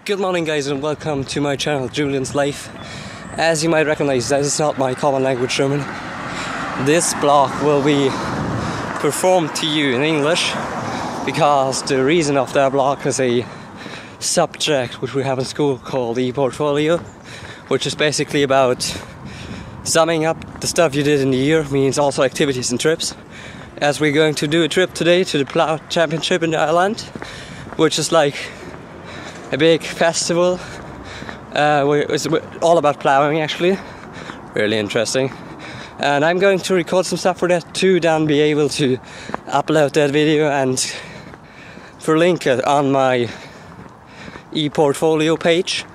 Good morning guys and welcome to my channel, Julian's Life. As you might recognize, this is not my common language sermon. This blog will be performed to you in English because the reason of that blog is a subject which we have in school called e-portfolio, which is basically about summing up the stuff you did in the year, means also activities and trips. As we're going to do a trip today to the Plough Championship in Ireland, which is like a big festival. It's all about ploughing actually. Really interesting. And I'm going to record some stuff for that too, then be able to upload that video and link it on my e-portfolio page.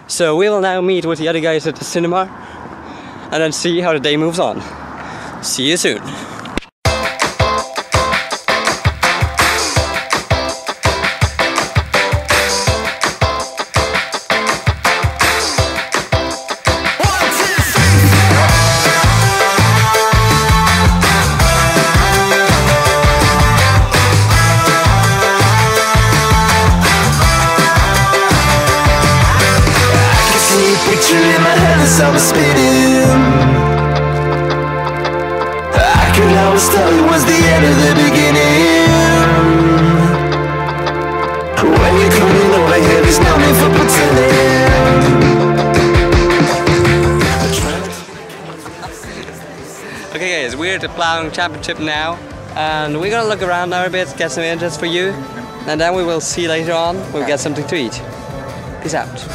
So we will now meet with the other guys at the cinema and then see how the day moves on. See you soon. In my head as I was spinning, I could always tell it was the end of the beginning. When you couldn't overhear, there's no need for pretending. Okay guys, we're at the Ploughing Championship now, and we're gonna look around now a bit, get some images for you, and then we will see later on, we'll get something to eat. Peace out.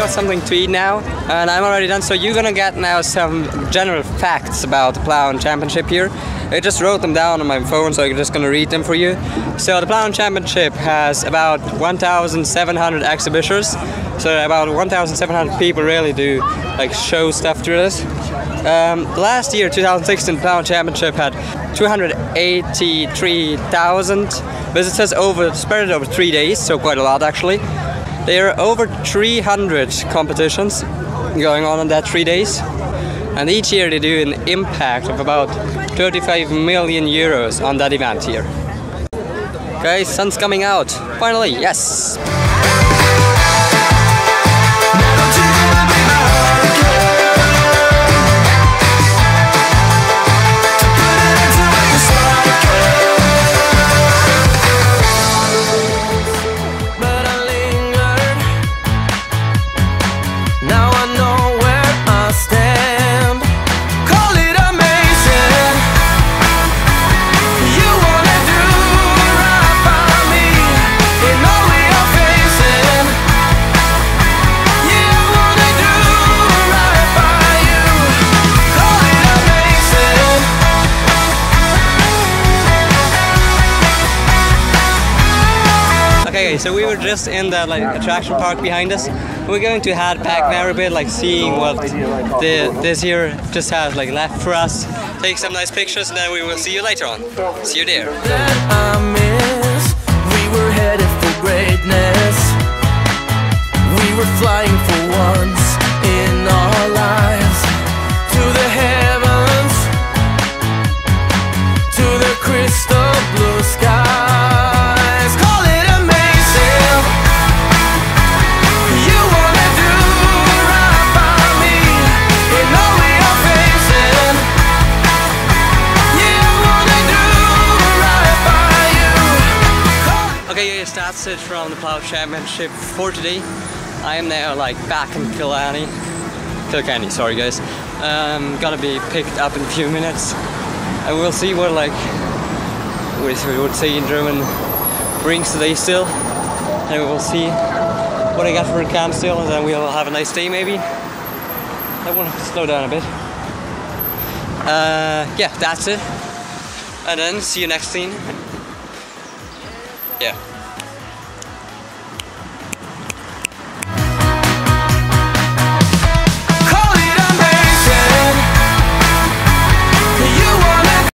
Something to eat now, and I'm already done, so you're gonna get now some general facts about the Ploughing Championship here. I just wrote them down on my phone, so I'm just gonna read them for you. So the Ploughing Championship has about 1,700 exhibitors, so about 1,700 people really do like show stuff through this. Last year, 2016, the Ploughing Championship had 283,000 visitors spread over 3 days, so quite a lot actually. There are over 300 competitions going on that 3 days, and each year they do an impact of about 35 million euros on that event here. Okay, sun's coming out, finally, yes! Okay, so we were just in that like attraction park behind us. We're going to head back there a bit, like seeing what this year just has like left for us. Take some nice pictures, and then we will see you later on. See you there. We were headed for greatness. We were flying for once in our lives to the heavens, to the crystal blue skies. Okay, that's it from the Plough Championship for today. I am now like back in Kilkenny, sorry guys. Gonna be picked up in a few minutes, and we'll see what like we would say in German brings today still, and we will see what I got for a camp still, and then we'll have a nice day maybe. I want to slow down a bit. Yeah, that's it. And then see you next scene. Yeah.